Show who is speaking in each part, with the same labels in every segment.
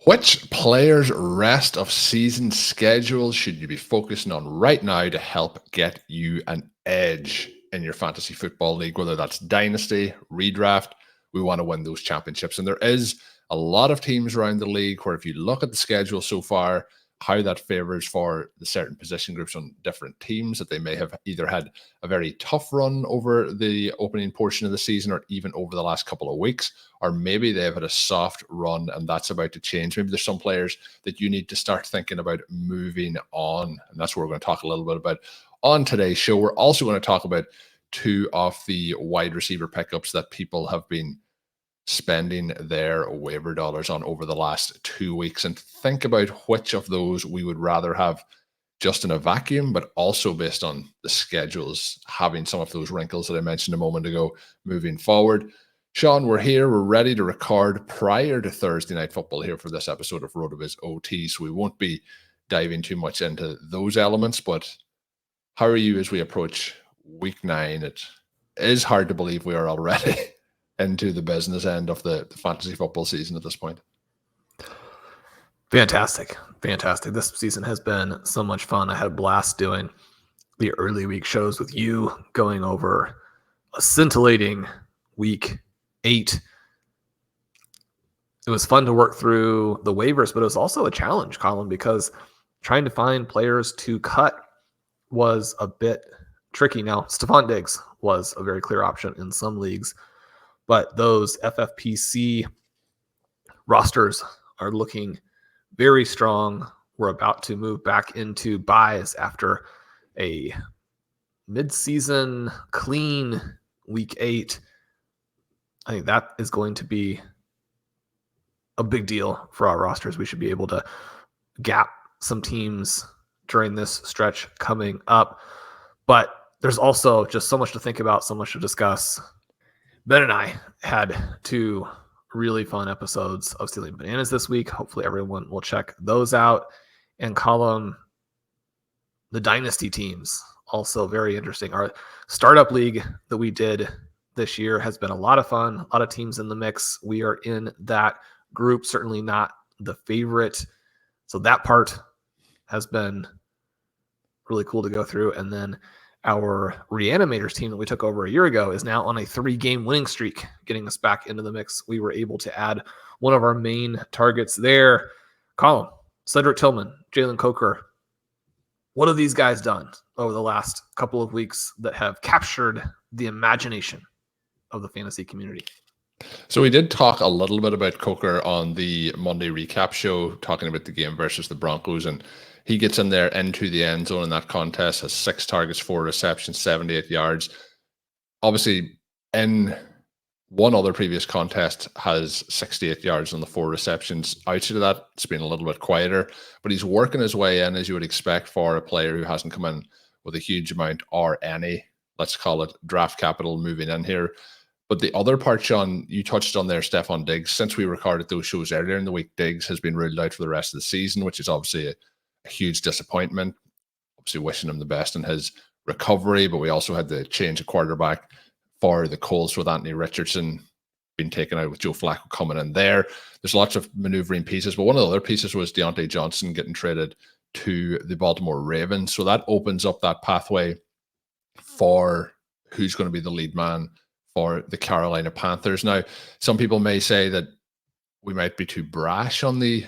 Speaker 1: Which players' rest of season schedules should you be focusing on right now to help get you an edge in your fantasy football league, whether that's dynasty, redraft? We want to win those championships. And there is a lot of teams around the league where if you look at the schedule so far, how that favors for the certain position groups on different teams, that they may have either had a very tough run over the opening portion of the season or even over the last couple of weeks, or maybe they've had a soft run and that's about to change. Maybe there's some players that you need to start thinking about moving on. And that's what we're going to talk a little bit about on today's show. We're also going to talk about two of the wide receiver pickups that people have been spending their waiver dollars on over the last 2 weeks, and think about which of those we would rather have just in a vacuum, but also based on the schedules having some of those wrinkles that I mentioned a moment ago moving forward. Shawn, we're here. We're ready to record prior to Thursday Night Football here for this episode of RotoViz OT, so we won't be diving too much into those elements, but how are you as we approach week 9? It is hard to believe we are already into the business end of the fantasy football season at this point.
Speaker 2: Fantastic. This season has been so much fun. I had a blast doing the early week shows with you, going over a scintillating week 8. It was fun to work through the waivers, but it was also a challenge, Colm, because trying to find players to cut was a bit tricky. Now, Stephon Diggs was a very clear option in some leagues, but those FFPC rosters are looking very strong. We're about to move back into buys after a mid-season clean week 8. I think that is going to be a big deal for our rosters. We should be able to gap some teams during this stretch coming up. But there's also just so much to think about, so much to discuss. Ben and I had 2 really fun episodes of Stealing Bananas this week. Hopefully everyone will check those out. And Colm, the dynasty teams, also very interesting. Our startup league that we did this year has been a lot of fun. A lot of teams in the mix. We are in that group, certainly not the favorite. So that part has been really cool to go through. And then our Reanimators team that we took over a year ago is now on a 3-game winning streak, getting us back into the mix. We were able to add one of our main targets there. Colm, Cedric Tillman, Jalen Coker. What have these guys done over the last couple of weeks that have captured the imagination of the fantasy community?
Speaker 1: So we did talk a little bit about Coker on the Monday recap show, talking about the game versus the Broncos, and he gets in there into the end zone in that contest, has 6 targets, 4 receptions, 78 yards. Obviously, in one other previous contest, has 68 yards on the 4 receptions. Outside of that, it's been a little bit quieter, but he's working his way in, as you would expect for a player who hasn't come in with a huge amount or any, let's call it, draft capital moving in here. But the other part, Shawn, you touched on there, Stephon Diggs. Since we recorded those shows earlier in the week, Diggs has been ruled out for the rest of the season, which is obviously a huge disappointment. Obviously wishing him the best in his recovery, but we also had the change of quarterback for the Colts with Anthony Richardson being taken out with Joe Flacco coming in there. There's lots of maneuvering pieces, but one of the other pieces was Deontay Johnson getting traded to the Baltimore Ravens. So that opens up that pathway for who's going to be the lead man for the Carolina Panthers. Now, some people may say that we might be too brash on the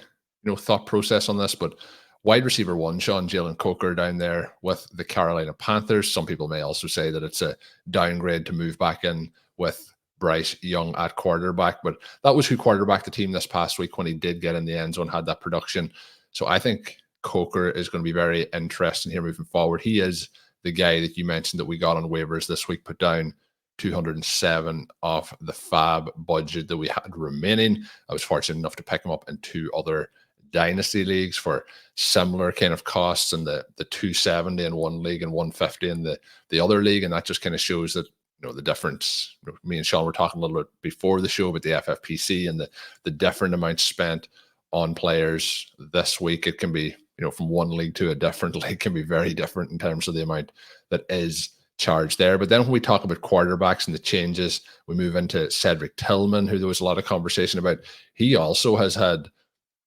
Speaker 1: thought process on this, but wide receiver 1, Shawn, Jalen Coker down there with the Carolina Panthers. Some people may also say that it's a downgrade to move back in with Bryce Young at quarterback, but that was who quarterbacked the team this past week when he did get in the end zone, had that production. So I think Coker is going to be very interesting here moving forward. He is the guy that you mentioned that we got on waivers this week, put down 207 off the fab budget that we had remaining. I was fortunate enough to pick him up in 2 other dynasty leagues for similar kind of costs, and the 270 in one league and 150 in the other league. And that just kind of shows that the difference. Me and Shawn were talking a little bit before the show about the FFPC and the different amounts spent on players this week. It can be from one league to a different league can be very different in terms of the amount that is charged there. But then when we talk about quarterbacks and the changes, we move into Cedric Tillman, who there was a lot of conversation about. He also has had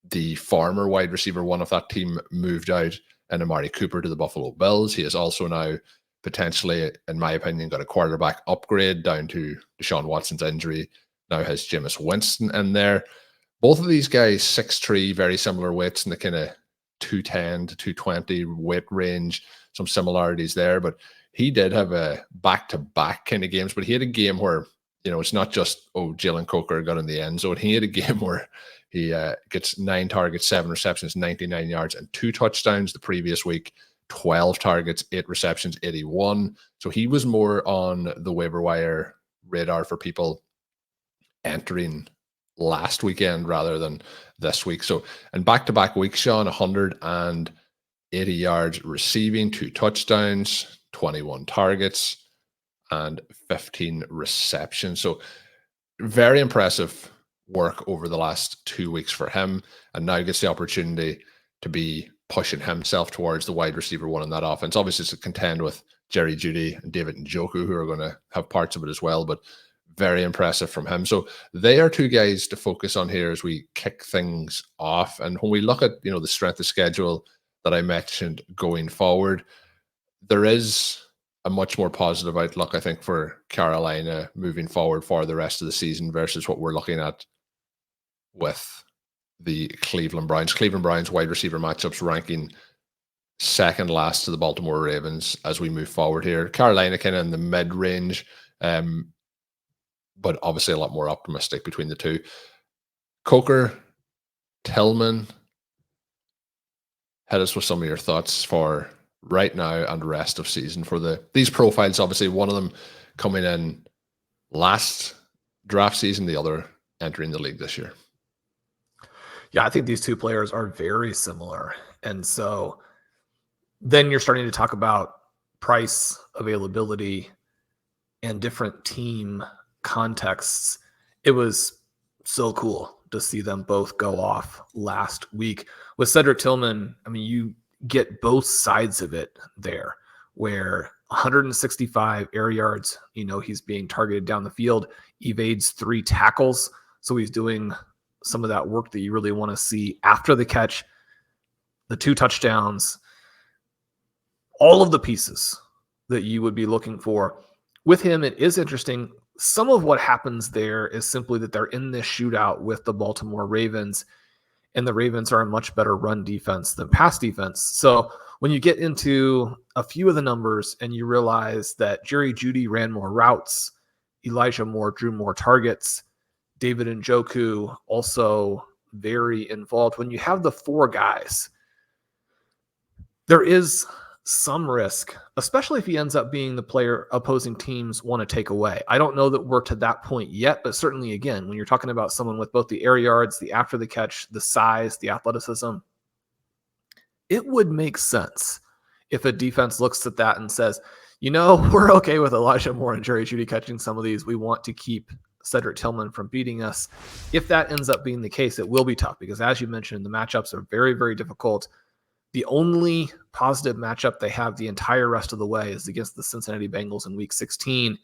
Speaker 1: the former wide receiver one of that team moved out, and Amari Cooper to the Buffalo Bills. He has also now potentially, in my opinion, got a quarterback upgrade down to Deshaun Watson's injury. Now has Jameis Winston in there. Both of these guys, 6'3", very similar weights in the kind of 210 to 220 weight range. Some similarities there, but he did have a back-to-back kind of games, but he had a game where, it's not just, Jalen Coker got in the end zone. He had a game where he gets 9 targets, 7 receptions, 99 yards, and 2 touchdowns. The previous week, 12 targets, 8 receptions, 81. So he was more on the waiver wire radar for people entering last weekend rather than this week. So in back-to-back weeks, Shawn, 180 yards receiving, 2 touchdowns, 21 targets, and 15 receptions. So very impressive work over the last 2 weeks for him, and now gets the opportunity to be pushing himself towards the wide receiver one in that offense. Obviously, it's a contend with Jerry Jeudy and David Njoku, who are going to have parts of it as well, but very impressive from him. So they are 2 guys to focus on here as we kick things off. And when we look at, the strength of schedule that I mentioned going forward, there is a much more positive outlook, I think, for Carolina moving forward for the rest of the season versus what we're looking at with the Cleveland Browns. Cleveland Browns wide receiver matchups ranking second last to the Baltimore Ravens as we move forward here. Carolina kind of in the mid-range, but obviously a lot more optimistic between the two. Coker, Tillman, hit us with some of your thoughts for right now and rest of season for these profiles. Obviously, one of them coming in last draft season, the other entering the league this year.
Speaker 2: Yeah, I think these 2 players are very similar. And so then you're starting to talk about price, availability, and different team contexts. It was so cool to see them both go off last week. With Cedric Tillman, I mean, you get both sides of it there, where 165 air yards, he's being targeted down the field, evades 3 tackles. So he's doing some of that work that you really want to see after the catch, the 2 touchdowns, all of the pieces that you would be looking for. With him, it is interesting. Some of what happens there is simply that they're in this shootout with the Baltimore Ravens, and the Ravens are a much better run defense than pass defense. So when you get into a few of the numbers and you realize that Jerry Jeudy ran more routes, Elijah Moore drew more targets, David Njoku also very involved. When you have the 4 guys, there is some risk, especially if he ends up being the player opposing teams want to take away. I don't know that we're to that point yet, but certainly, again, when you're talking about someone with both the air yards, the after the catch, the size, the athleticism, it would make sense if a defense looks at that and says, we're okay with Elijah Moore and Jerry Jeudy catching some of these. We want to keep Cedric Tillman from beating us. If that ends up being the case, it will be tough because, as you mentioned, the matchups are very, very difficult. The only positive matchup they have the entire rest of the way is against the Cincinnati Bengals in Week 16.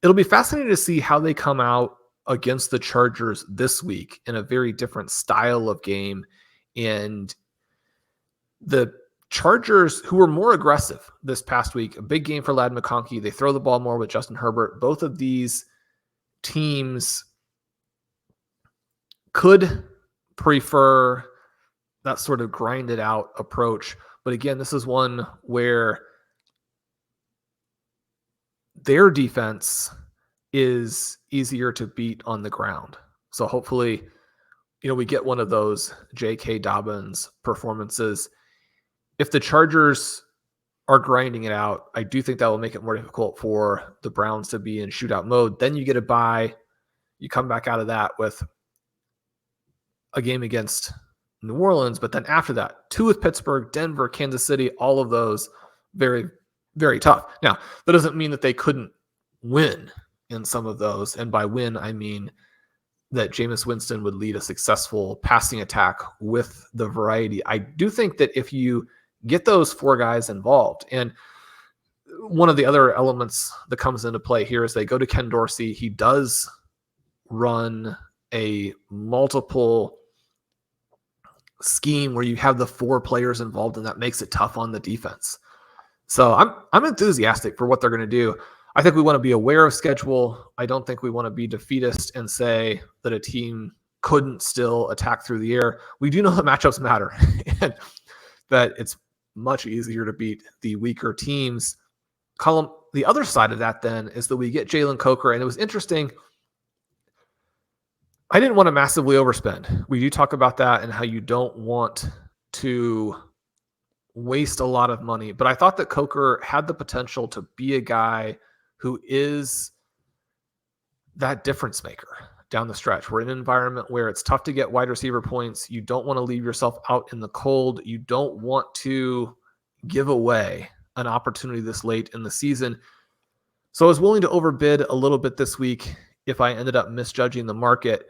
Speaker 2: It'll be fascinating to see how they come out against the Chargers this week in a very different style of game. And the Chargers, who were more aggressive this past week, a big game for Ladd McConkey. They throw the ball more with Justin Herbert. Both of these teams could prefer that sort of grinded out approach. But again, this is one where their defense is easier to beat on the ground. So hopefully, we get one of those J.K. Dobbins performances. If the Chargers are grinding it out, I do think that will make it more difficult for the Browns to be in shootout mode. Then you get a bye. You come back out of that with a game against New Orleans, but then after that, 2 with Pittsburgh, Denver, Kansas City, all of those very, very tough. Now, that doesn't mean that they couldn't win in some of those. And by win, I mean that Jameis Winston would lead a successful passing attack with the variety. I do think that if you get those 4 guys involved, and one of the other elements that comes into play here is they go to Ken Dorsey. He does run a multiple scheme where you have the 4 players involved, and that makes it tough on the defense. So I'm enthusiastic for what they're going to do. I think we want to be aware of schedule. I don't think we want to be defeatist and say that a team couldn't still attack through the air. We do know that matchups matter and that it's much easier to beat the weaker teams. Colm, the other side of that then is that we get Jalen Coker, and it was interesting. I didn't want to massively overspend. We do talk about that and how you don't want to waste a lot of money, but I thought that Coker had the potential to be a guy who is that difference maker down the stretch. We're in an environment where it's tough to get wide receiver points. You don't want to leave yourself out in the cold. You don't want to give away an opportunity this late in the season. So I was willing to overbid a little bit this week if I ended up misjudging the market.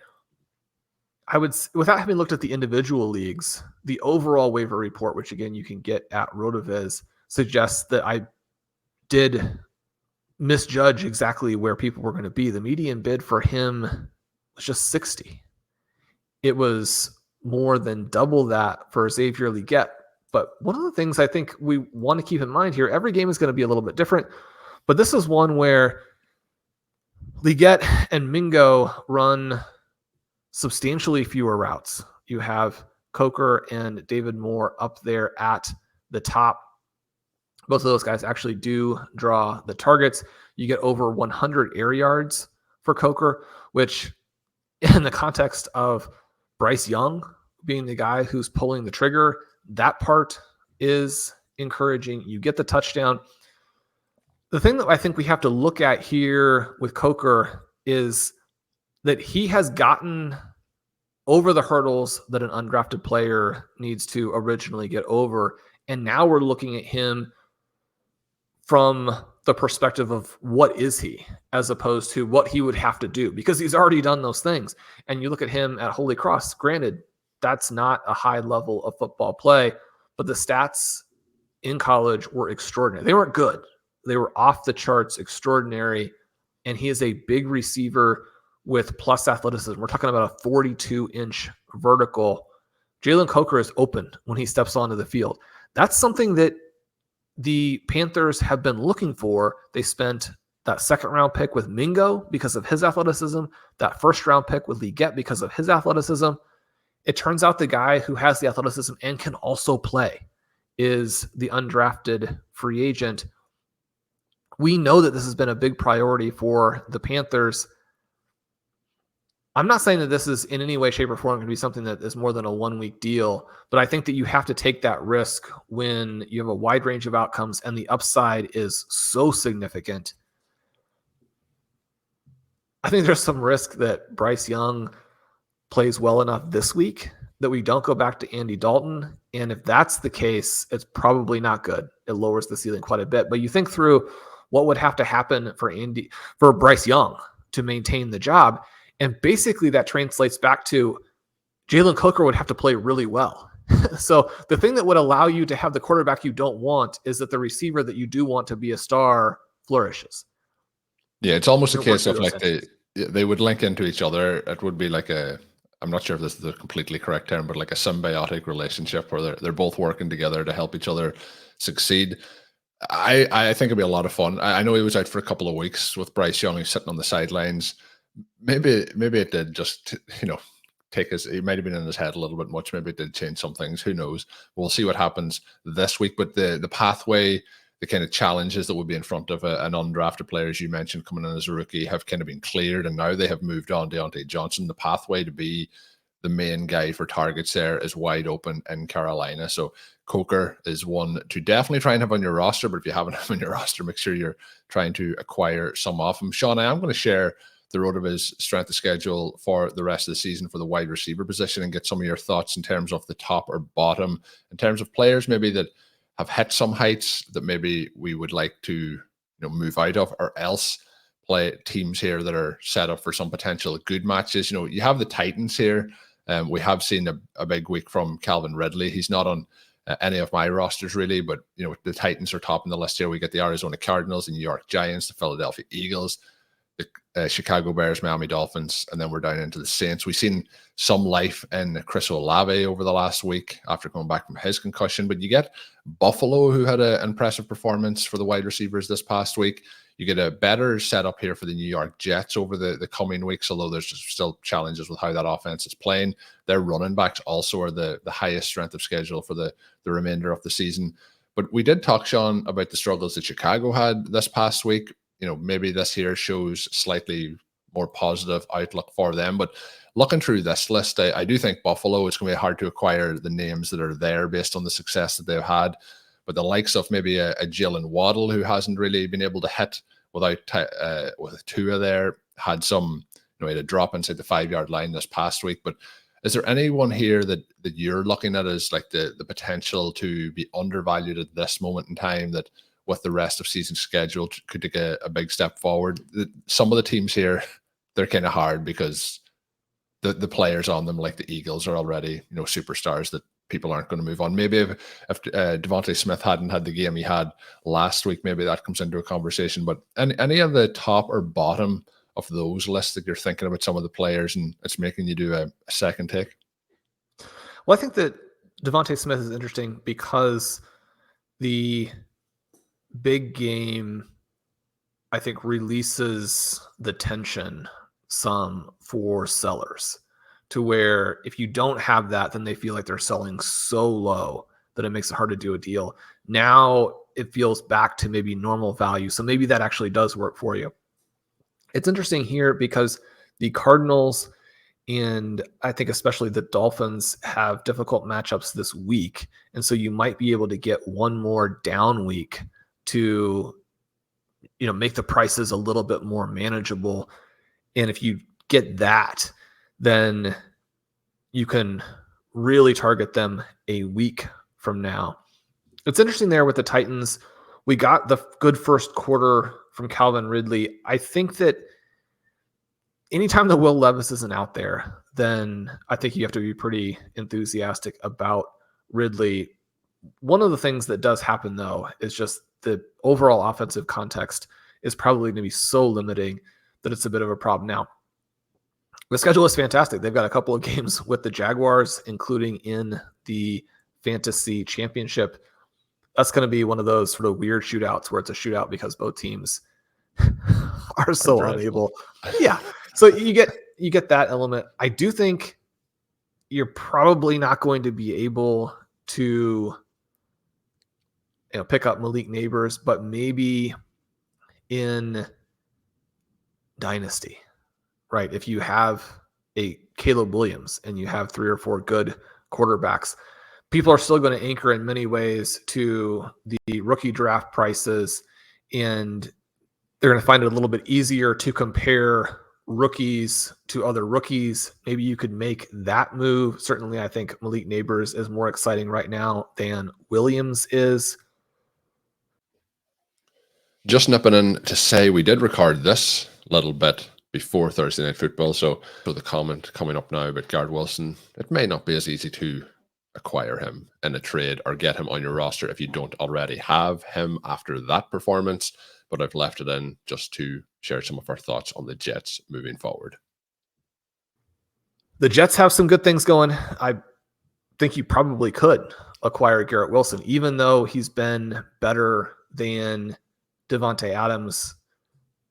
Speaker 2: I would, without having looked at the individual leagues, the overall waiver report, which again you can get at RotoViz, suggests that I did misjudge exactly where people were going to be. The median bid for him was just 60. It was more than double that for Xavier Legette. But one of the things I think we want to keep in mind here, every game is going to be a little bit different, but this is one where Legette and Mingo run substantially fewer routes. You have Coker and David Moore up there at the top. Both of those guys actually do draw the targets. You get over 100 air yards for Coker, which in the context of Bryce Young being the guy who's pulling the trigger, that part is encouraging. You get the touchdown. The thing that I think we have to look at here with Coker is that he has gotten over the hurdles that an undrafted player needs to originally get over. And now we're looking at him from the perspective of what is he, as opposed to what he would have to do, because he's already done those things. And you look at him at Holy Cross, granted, that's not a high level of football play, but the stats in college were extraordinary. They weren't good. They were off the charts, extraordinary. And he is a big receiver with plus athleticism. We're talking about a 42-inch vertical. Jalen Coker is open when he steps onto the field. That's something that the Panthers have been looking for. They spent that second-round pick with Mingo because of his athleticism, that first-round pick with Legette because of his athleticism. It turns out the guy who has the athleticism and can also play is the undrafted free agent. We know that this has been a big priority for the Panthers. I'm not saying that this is in any way, shape, or form going to be something that is more than a one-week deal, but I think that you have to take that risk when you have a wide range of outcomes and the upside is so significant. I think there's some risk that Bryce Young plays well enough this week that we don't go back to Andy Dalton. And if that's the case, it's probably not good. It lowers the ceiling quite a bit. But you think through what would have to happen for Bryce Young to maintain the job. And basically that translates back to Jalen Coker would have to play really well. So the thing that would allow you to have the quarterback you don't want is that the receiver that you do want to be a star flourishes.
Speaker 1: Yeah, it's almost a case of like they would link into each other. It would be like I'm not sure if this is the completely correct term, but like a symbiotic relationship where they're both working together to help each other succeed. I think it'd be a lot of fun. I know he was out for a couple of weeks with Bryce Young. He's sitting on the sidelines. Maybe it did just, it might have been in his head a little bit much. Maybe it did change some things. Who knows? We'll see what happens this week. But the pathway, the kind of challenges that would be in front of an undrafted player, as you mentioned, coming in as a rookie, have kind of been cleared. And now they have moved on to Deontay Johnson. The pathway to be the main guy for targets there is wide open in Carolina. So Coker is one to definitely try and have on your roster. But if you haven't have on your roster, make sure you're trying to acquire some of them. Shawn, I am going to share the RotoViz strength of schedule for the rest of the season for the wide receiver position and get some of your thoughts in terms of the top or bottom, in terms of players maybe that have hit some heights that maybe we would like to move out of, or else play teams here that are set up for some potential good matches. You have the Titans here. We have seen a big week from Calvin Ridley. He's not on any of my rosters really, but the Titans are top in the list here. We get the Arizona Cardinals, the New York Giants, the Philadelphia Eagles, Chicago Bears, Miami Dolphins, and then we're down into the Saints. We've seen some life in Chris Olave over the last week after coming back from his concussion, but you get Buffalo, who had an impressive performance for the wide receivers this past week. You get a better setup here for the New York Jets over the coming weeks, although there's still challenges with how that offense is playing. Their running backs also are the highest strength of schedule for the remainder of the season. But we did talk, Shawn, about the struggles that Chicago had this past week. Maybe this here shows slightly more positive outlook for them. But looking through this list, I do think Buffalo, it's going to be hard to acquire the names that are there based on the success that they've had. But the likes of maybe a Jalen Waddle, who hasn't really been able to hit without with Tua there, had some, he had a drop inside the 5-yard line this past week. But is there anyone here that you're looking at as like the potential to be undervalued at this moment in time that with the rest of season schedule could take a big step forward? Some of the teams here, they're kind of hard because the players on them, like the Eagles, are already superstars that people aren't going to move on. Maybe if Devonta Smith hadn't had the game he had last week, maybe that comes into a conversation. But any of the top or bottom of those lists that you're thinking about some of the players and it's making you do a second take?
Speaker 2: Well, I think that Devonta Smith is interesting because the big game, I think, releases the tension some for sellers to where if you don't have that, then they feel like they're selling so low that it makes it hard to do a deal. Now it feels back to maybe normal value. So maybe that actually does work for you. It's interesting here because the Cardinals and I think especially the Dolphins have difficult matchups this week. And so you might be able to get one more down week to, make the prices a little bit more manageable. And if you get that, then you can really target them a week from now. It's interesting there with the Titans. We got the good first quarter from Calvin Ridley. I think that anytime that Will Levis isn't out there, then I think you have to be pretty enthusiastic about Ridley. One of the things that does happen, though, is just the overall offensive context is probably going to be so limiting that it's a bit of a problem. Now, the schedule is fantastic. They've got a couple of games with the Jaguars, including in the fantasy championship. That's going to be one of those sort of weird shootouts where it's a shootout because both teams are so unable. Yeah. So you get that element. I do think you're probably not going to be able to pick up Malik Neighbors, but maybe in Dynasty, right? If you have a Caleb Williams and you have 3 or 4 good quarterbacks, people are still going to anchor in many ways to the rookie draft prices, and they're going to find it a little bit easier to compare rookies to other rookies. Maybe you could make that move. Certainly, I think Malik Neighbors is more exciting right now than Williams is.
Speaker 1: Just nipping in to say we did record this little bit before Thursday Night Football, so the comment coming up now about Garrett Wilson, it may not be as easy to acquire him in a trade or get him on your roster if you don't already have him after that performance, but I've left it in just to share some of our thoughts on the Jets moving forward.
Speaker 2: The Jets have some good things going. I think you probably could acquire Garrett Wilson, even though he's been better than Devonta Adams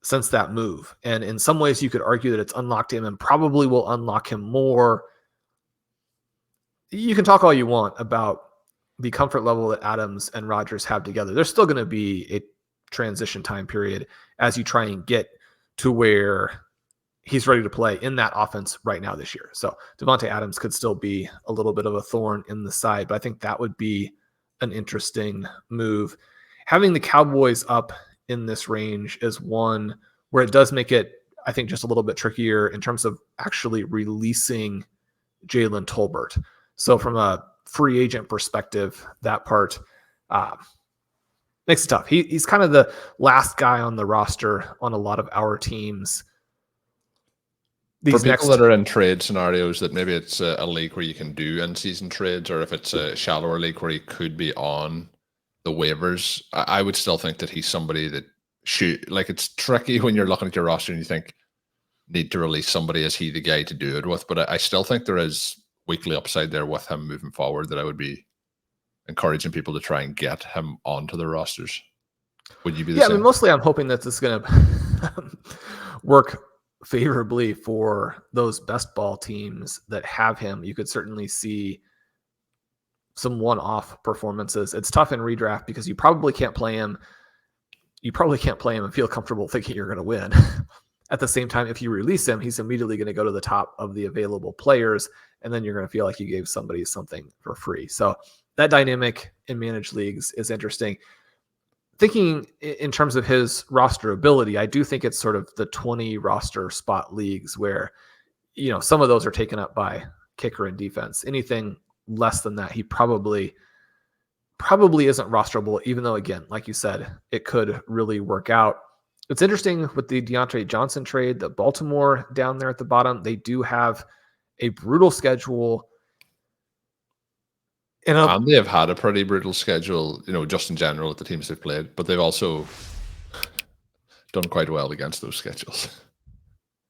Speaker 2: since that move. And in some ways you could argue that it's unlocked him and probably will unlock him more. You can talk all you want about the comfort level that Adams and Rodgers have together. There's still going to be a transition time period as you try and get to where he's ready to play in that offense right now this year. So Devonta Adams could still be a little bit of a thorn in the side, but I think that would be an interesting move. Having the Cowboys up in this range is one where it does make it, I think, just a little bit trickier in terms of actually releasing Jalen Tolbert. So from a free agent perspective, that part makes it tough. He's kind of the last guy on the roster on a lot of our teams.
Speaker 1: For people that are in trade scenarios, that maybe it's a league where you can do in-season trades, or if it's a shallower league where he could be on the waivers, I would still think that he's somebody that it's tricky when you're looking at your roster and you think need to release somebody, is he the guy to do it with? But I still think there is weekly upside there with him moving forward that I would be encouraging people to try and get him onto their rosters. Would you be the same?
Speaker 2: I mean, mostly I'm hoping that this is going to work favorably for those best ball teams that have him. You could certainly see some one-off performances. It's tough in redraft because you probably can't play him. You probably can't play him and feel comfortable thinking you're going to win. At the same time, if you release him, he's immediately going to go to the top of the available players, and then you're going to feel like you gave somebody something for free. So that dynamic in managed leagues is interesting. Thinking in terms of his roster ability, I do think it's sort of the 20 roster spot leagues where, some of those are taken up by kicker and defense. Anything less than that, he probably isn't rosterable, even though, again, like you said, it could really work out. It's interesting with the Deontay Johnson trade that Baltimore down there at the bottom, they do have a brutal schedule.
Speaker 1: And they have had a pretty brutal schedule, just in general with the teams they've played, but they've also done quite well against those schedules.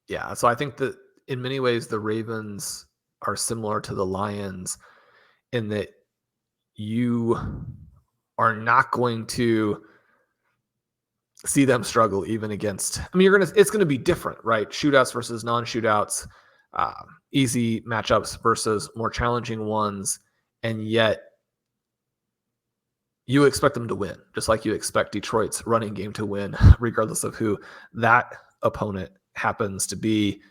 Speaker 2: Yeah, so I think that in many ways the Ravens are similar to the Lions in that you are not going to see them struggle even against, it's going to be different, right? Shootouts versus non-shootouts, easy matchups versus more challenging ones. And yet you expect them to win, just like you expect Detroit's running game to win, regardless of who that opponent happens to be.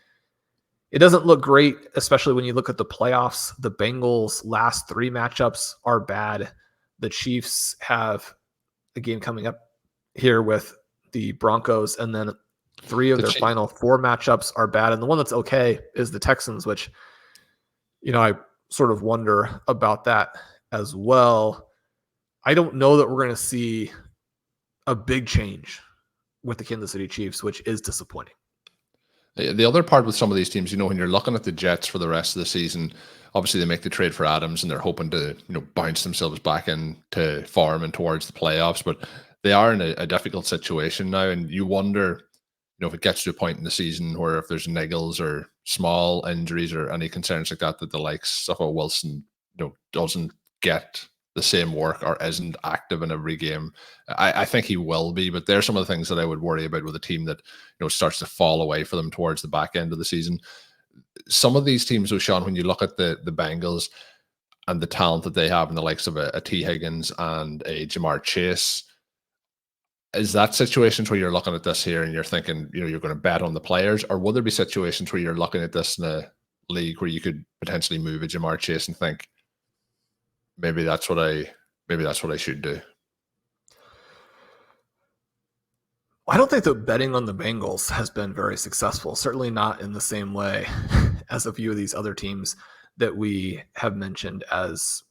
Speaker 2: It doesn't look great, especially when you look at the playoffs. The Bengals' last 3 matchups are bad. The Chiefs have a game coming up here with the Broncos, and then 3 of their final 4 matchups are bad. And the one that's okay is the Texans, which, I sort of wonder about that as well. I don't know that we're going to see a big change with the Kansas City Chiefs, which is disappointing.
Speaker 1: The other part with some of these teams, when you're looking at the Jets for the rest of the season, obviously they make the trade for Adams and they're hoping to, bounce themselves back into form and towards the playoffs, but they are in a difficult situation now. And you wonder, if it gets to a point in the season where if there's niggles or small injuries or any concerns like that the likes of a Wilson, doesn't get the same work or isn't active in every game. I think he will be, but there's some of the things that I would worry about with a team that, starts to fall away for them towards the back end of the season. Some of these teams, Shawn, when you look at the Bengals and the talent that they have in the likes of a T. Higgins and a Jamar Chase, is that situations where you're looking at this here and you're thinking, you're going to bet on the players, or will there be situations where you're looking at this in a league where you could potentially move a Jamar Chase and think, maybe that's what I should do?
Speaker 2: I don't think that betting on the Bengals has been very successful, certainly not in the same way as a few of these other teams that we have mentioned as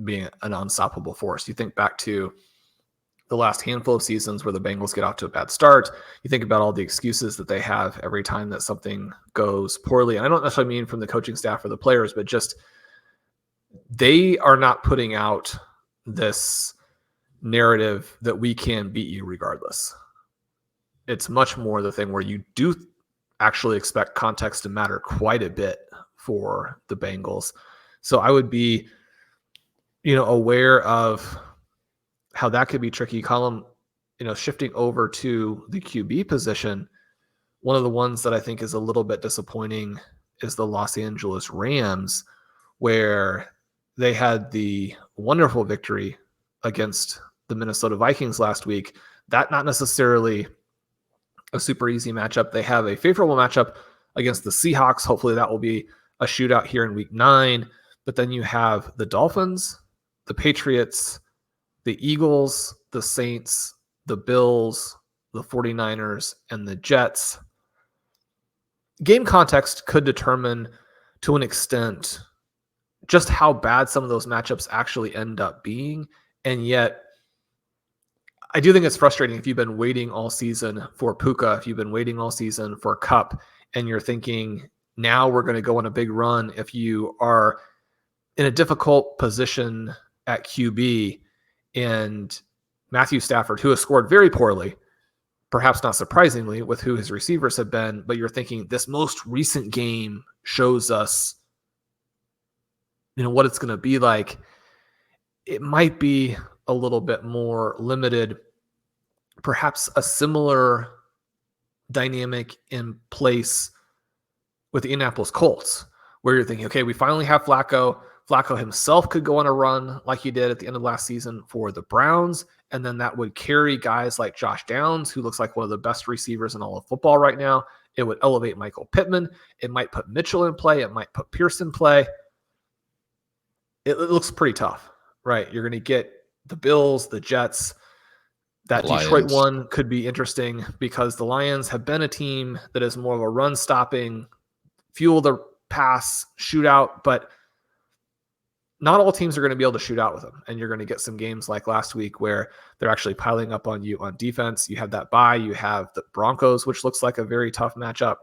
Speaker 2: being an unstoppable force. You think back to the last handful of seasons where the Bengals get off to a bad start. You think about all the excuses that they have every time that something goes poorly. And I don't necessarily mean from the coaching staff or the players, but just they are not putting out this narrative that we can beat you regardless. It's much more the thing where you do actually expect context to matter quite a bit for the Bengals. So I would be, aware of how that could be tricky. Colm, shifting over to the QB position, one of the ones that I think is a little bit disappointing is the Los Angeles Rams, where they had the wonderful victory against the Minnesota Vikings last week. That not necessarily a super easy matchup. They have a favorable matchup against the Seahawks. Hopefully that will be a shootout here in week 9. But then you have the Dolphins, the Patriots, the Eagles, the Saints, the Bills, the 49ers, and the Jets. Game context could determine to an extent just how bad some of those matchups actually end up being. And yet, I do think it's frustrating if you've been waiting all season for Puka, if you've been waiting all season for Kupp, and you're thinking, now we're going to go on a big run. If you are in a difficult position at QB and Matthew Stafford, who has scored very poorly, perhaps not surprisingly, with who his receivers have been, but you're thinking this most recent game shows us, what it's going to be like. It might be a little bit more limited, perhaps a similar dynamic in place with the Indianapolis Colts, where you're thinking, okay, we finally have Flacco. Flacco himself could go on a run like he did at the end of last season for the Browns, and then that would carry guys like Josh Downs, who looks like one of the best receivers in all of football right now. It would elevate Michael Pittman. It might put Mitchell in play. It might put Pierce in play. It looks pretty tough, right? You're going to get the Bills, the Jets. That Detroit one could be interesting because the Lions have been a team that is more of a run-stopping, fuel the pass, shootout, but not all teams are going to be able to shoot out with them. And you're going to get some games like last week where they're actually piling up on you on defense. You have that bye. You have the Broncos, which looks like a very tough matchup.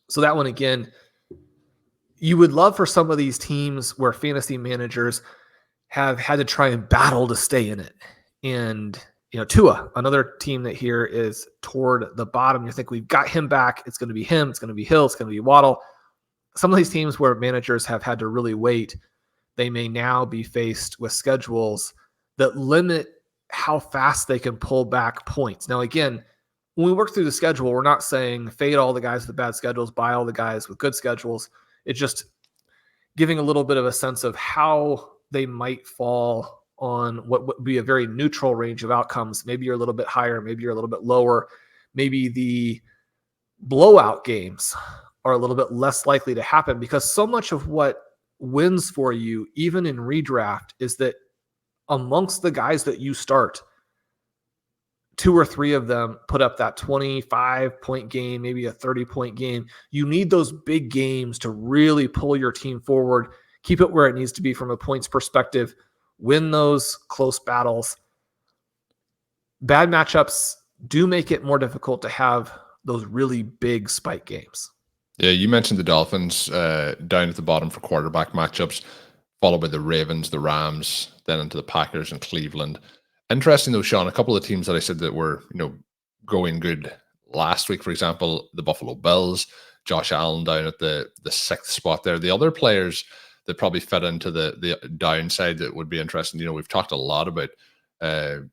Speaker 2: So that one, again, you would love for some of these teams where fantasy managers have had to try and battle to stay in it. And, Tua, another team that here is toward the bottom. You think we've got him back. It's going to be him. It's going to be Hill. It's going to be Waddle. Some of these teams where managers have had to really wait, they may now be faced with schedules that limit how fast they can pull back points. Now, again, when we work through the schedule, we're not saying fade all the guys with bad schedules, buy all the guys with good schedules. It's just giving a little bit of a sense of how they might fall on what would be a very neutral range of outcomes. Maybe you're a little bit higher, maybe you're a little bit lower. Maybe the blowout games are a little bit less likely to happen because so much of what wins for you, even in redraft, is that amongst the guys that you start, 2 or 3 of them put up that 25-point game, maybe a 30-point game. You need those big games to really pull your team forward, keep it where it needs to be from a points perspective, win those close battles. Bad matchups do make it more difficult to have those really big spike games.
Speaker 1: Yeah, you mentioned the Dolphins down at the bottom for quarterback matchups, followed by the Ravens, the Rams, then into the Packers and Cleveland. Interesting though, Shawn, a couple of teams that I said that were, going good last week, for example, the Buffalo Bills, Josh Allen down at the 6th spot there. The other players that probably fit into the downside that would be interesting, we've talked a lot about Jaden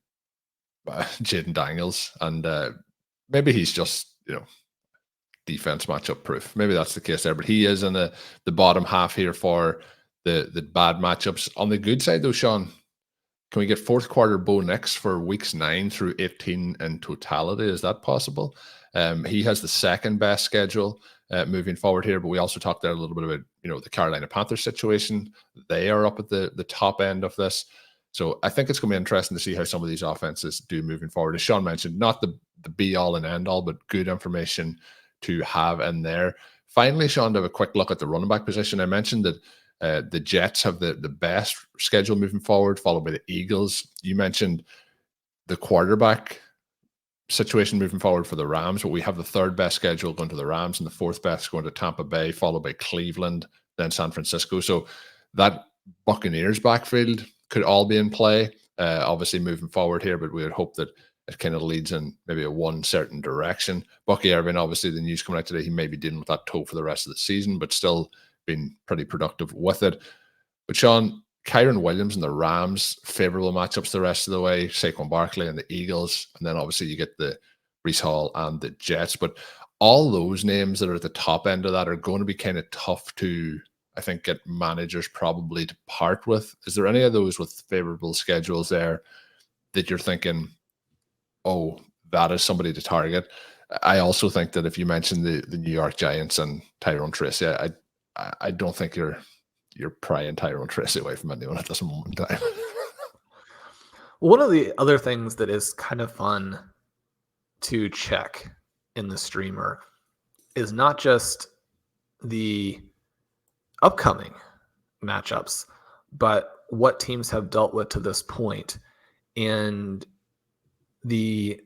Speaker 1: Daniels, and maybe he's just, defense matchup proof. Maybe that's the case there, but he is in the bottom half here for the bad matchups. On the good side though, Shawn, can we get fourth quarter Bo Nix for weeks 9 through 18 in totality? Is that possible? He has the second best schedule moving forward here, but we also talked there a little bit about the Carolina Panthers situation. They are up at the top end of this. So I think it's going to be interesting to see how some of these offenses do moving forward. As Shawn mentioned, not the be all and end all, but good information to have in there. Finally, Shawn, to have a quick look at the running back position. I mentioned that the Jets have the best schedule moving forward, followed by the Eagles. You mentioned the quarterback situation moving forward for the Rams, but we have the third best schedule going to the Rams and the fourth best going to Tampa Bay, followed by Cleveland, then San Francisco. So that Buccaneers backfield could all be in play, obviously moving forward here, but we would hope that it kind of leads in maybe a one certain direction. Bucky Irving, obviously the news coming out today, he may be dealing with that toe for the rest of the season, but still been pretty productive with it. But Shawn, Kyron Williams and the Rams, favorable matchups the rest of the way, Saquon Barkley and the Eagles, and then obviously you get the Breece Hall and the Jets. But all those names that are at the top end of that are going to be kind of tough to, I think, get managers probably to part with. Is there any of those with favorable schedules there that you're thinking, oh, that is somebody to target? I also think that if you mention the New York Giants and Tyrone Tracy, I don't think you're prying Tyrone Tracy away from anyone at this moment in time.
Speaker 2: One of the other things that is kind of fun to check in the streamer is not just the upcoming matchups, but what teams have dealt with to this point. And the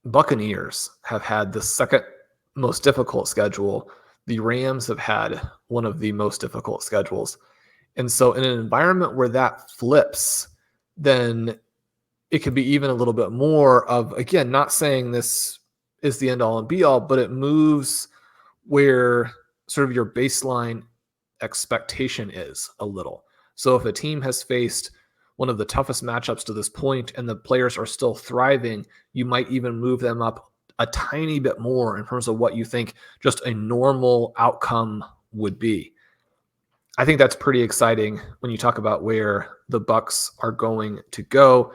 Speaker 2: Buccaneers have had the second most difficult schedule. The Rams have had one of the most difficult schedules. And so in an environment where that flips, then it could be even a little bit more of, again, not saying this is the end all and be all, but it moves where sort of your baseline expectation is a little. So if a team has faced one of the toughest matchups to this point and the players are still thriving, you might even move them up a tiny bit more in terms of what you think just a normal outcome would be. I think that's pretty exciting when you talk about where the Bucs are going to go.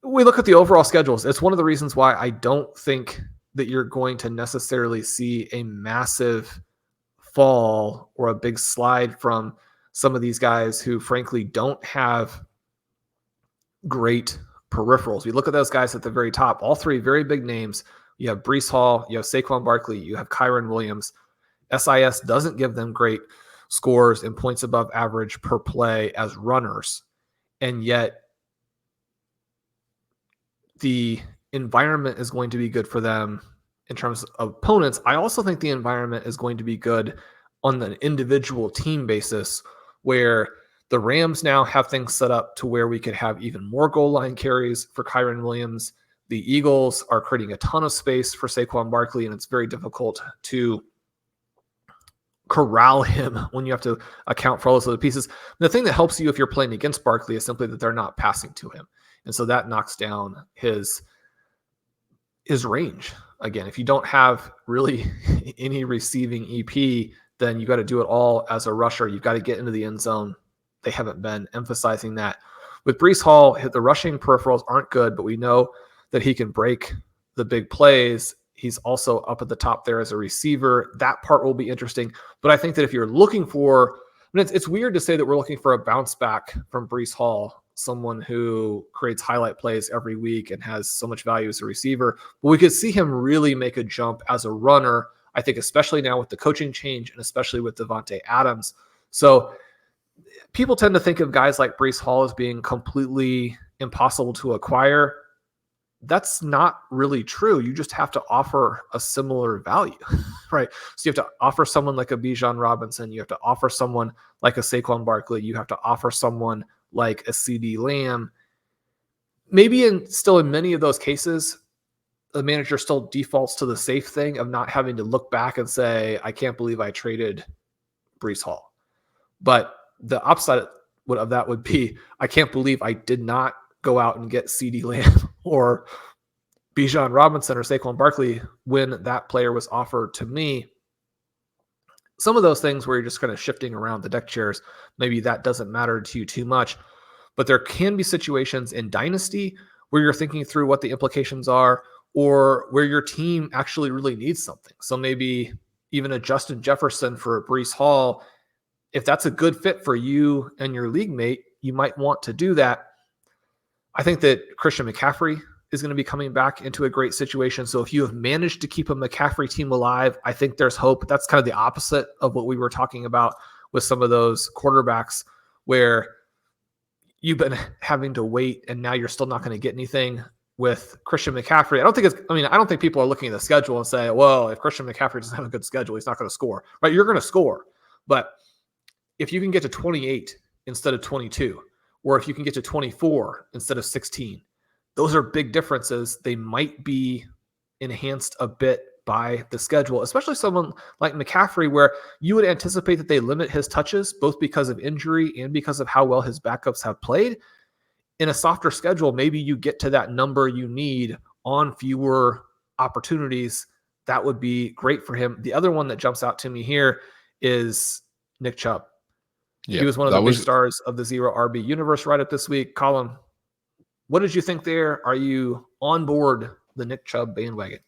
Speaker 2: We look at the overall schedules. It's one of the reasons why I don't think that you're going to necessarily see a massive fall or a big slide from some of these guys who frankly don't have great peripherals. We look at those guys at the very top, all three very big names. You have Breece Hall, you have Saquon Barkley, you have Kyren Williams. SIS doesn't give them great scores and points above average per play as runners. And yet the environment is going to be good for them in terms of opponents. I also think the environment is going to be good on an individual team basis, where the Rams now have things set up to where we could have even more goal line carries for Kyren Williams. The Eagles are creating a ton of space for Saquon Barkley, and it's very difficult to corral him when you have to account for all those other pieces. The thing that helps you if you're playing against Barkley is simply that they're not passing to him. And so that knocks down his range. Again, if you don't have really any receiving EP, then you got to do it all as a rusher. You've got to get into the end zone. They haven't been emphasizing that. With Breece Hall, the rushing peripherals aren't good, but we know that he can break the big plays. He's also up at the top there as a receiver. That part will be interesting. But I think that if you're looking for, it's weird to say that we're looking for a bounce back from Breece Hall, someone who creates highlight plays every week and has so much value as a receiver. But we could see him really make a jump as a runner, I think, especially now with the coaching change and especially with Devonta Adams. So people tend to think of guys like Breece Hall as being completely impossible to acquire. That's not really true. You just have to offer a similar value, right? So you have to offer someone like a Bijan Robinson. You have to offer someone like a Saquon Barkley. You have to offer someone like a CD Lamb. Maybe still in many of those cases, the manager still defaults to the safe thing of not having to look back and say, I can't believe I traded Breece Hall. But the upside of that would be, I can't believe I did not go out and get CD Lamb or Bijan Robinson or Saquon Barkley when that player was offered to me. Some of those things where you're just kind of shifting around the deck chairs, maybe that doesn't matter to you too much. But there can be situations in Dynasty where you're thinking through what the implications are, or where your team actually really needs something. So maybe even a Justin Jefferson for a Breece Hall, if that's a good fit for you and your league mate, you might want to do that. I think that Christian McCaffrey is going to be coming back into a great situation. So if you have managed to keep a McCaffrey team alive, I think there's hope. That's kind of the opposite of what we were talking about with some of those quarterbacks where you've been having to wait and now you're still not going to get anything. With Christian McCaffrey, I don't think people are looking at the schedule and say, well, if Christian McCaffrey doesn't have a good schedule, he's not going to score, right? You're going to score. But if you can get to 28 instead of 22, or if you can get to 24 instead of 16, those are big differences. They might be enhanced a bit by the schedule, especially someone like McCaffrey, where you would anticipate that they limit his touches, both because of injury and because of how well his backups have played. In a softer schedule, maybe you get to that number you need on fewer opportunities. That would be great for him. The other one that jumps out to me here is Nick Chubb. Yeah, he was one of the big stars of the Zero RB universe right up this week. Colm, what did you think there? Are you on board the Nick Chubb bandwagon?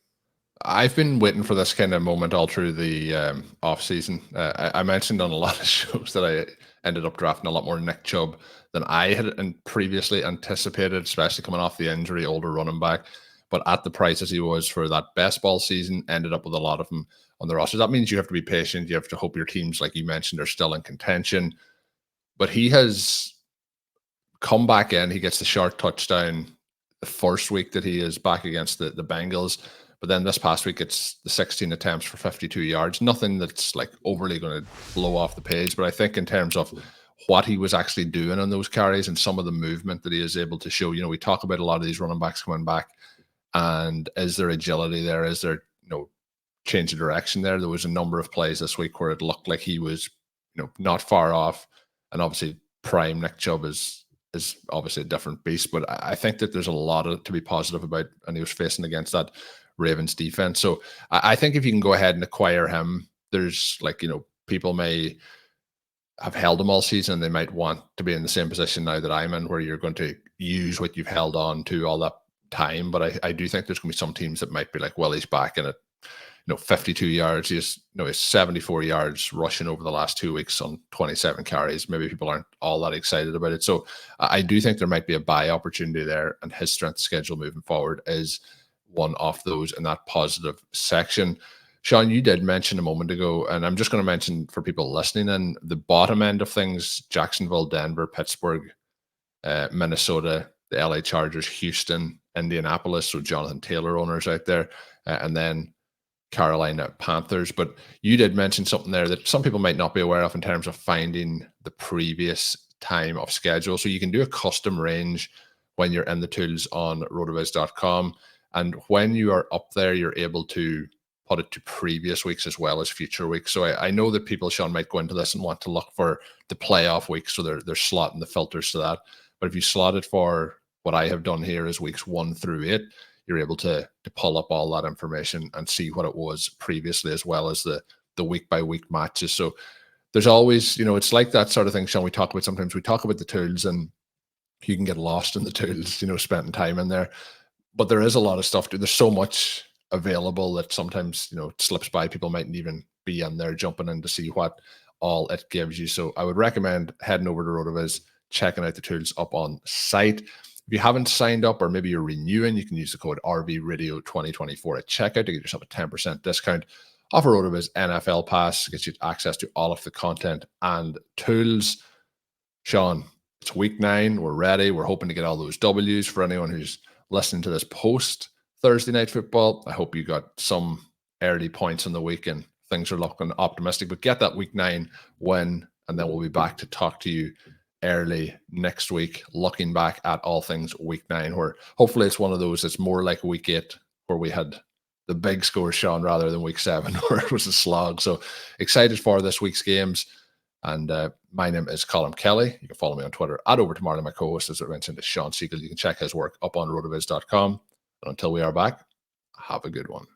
Speaker 1: I've been waiting for this kind of moment all through the off season. I mentioned on a lot of shows that I ended up drafting a lot more Nick Chubb than I had previously anticipated, especially coming off the injury, older running back. But at the prices he was for that best ball season, ended up with a lot of them on the roster. That means you have to be patient. You have to hope your teams, like you mentioned, are still in contention. But he has come back in. He gets the short touchdown the first week that he is back against the Bengals. But then this past week, it's the 16 attempts for 52 yards. Nothing that's like overly going to blow off the page. But I think in terms of what he was actually doing on those carries and some of the movement that he is able to show. We talk about a lot of these running backs coming back, and is there agility there? Is there, change of direction there? There was a number of plays this week where it looked like he was, not far off. And obviously prime Nick Chubb is obviously a different beast, but I think that there's a lot to be positive about, and he was facing against that Ravens defense. So I think if you can go ahead and acquire him, there's people may have held him all season. They might want to be in the same position now that I'm in, where you're going to use what you've held on to all that time. But I do think there's going to be some teams that might be like, well, he's back in it. 52 yards. He's 74 yards rushing over the last 2 weeks on 27 carries. Maybe people aren't all that excited about it. So I do think there might be a buy opportunity there, and his strength of schedule moving forward is one of those in that positive section. Shawn, you did mention a moment ago, and I'm just going to mention for people listening in, the bottom end of things: Jacksonville, Denver, Pittsburgh, Minnesota, the LA Chargers, Houston, Indianapolis. So Jonathan Taylor owners out there, and then Carolina Panthers. But you did mention something there that some people might not be aware of in terms of finding the previous time of schedule. So you can do a custom range when you're in the tools on rotoviz.com. And when you are up there, you're able to put it to previous weeks as well as future weeks. So I know that people, Shawn, might go into this and want to look for the playoff weeks. So they're slotting the filters to that. But if you slot it for what I have done here is weeks 1 through 8, you're able to pull up all that information and see what it was previously, as well as the week by week matches. So there's always, it's like that sort of thing, Shawn, we talk about. Sometimes we talk about the tools and you can get lost in the tools, spending time in there. But there is a lot of stuff. There's so much available that sometimes, it slips by. People mightn't even be in there jumping in to see what all it gives you. So I would recommend heading over to RotoViz, checking out the tools up on site. If you haven't signed up, or maybe you're renewing, you can use the code RVRadio2024 at checkout to get yourself a 10% discount off a RotoViz NFL Pass. It gets you access to all of the content and tools. Shawn, it's week 9. We're ready. We're hoping to get all those W's. For anyone who's listening to this post Thursday Night Football, I hope you got some early points in the week and things are looking optimistic. But get that week 9 win, and then we'll be back to talk to you early next week, looking back at all things week 9, where hopefully it's one of those that's more like week 8, where we had the big score, Shawn, rather than week 7, where it was a slog. So excited for this week's games. And my name is Colm Kelly. You can follow me on Twitter at @overtomorrow. My co-host, as I mentioned, is Shawn Siegele. You can check his work up on rotoviz.com. And until we are back, have a good one.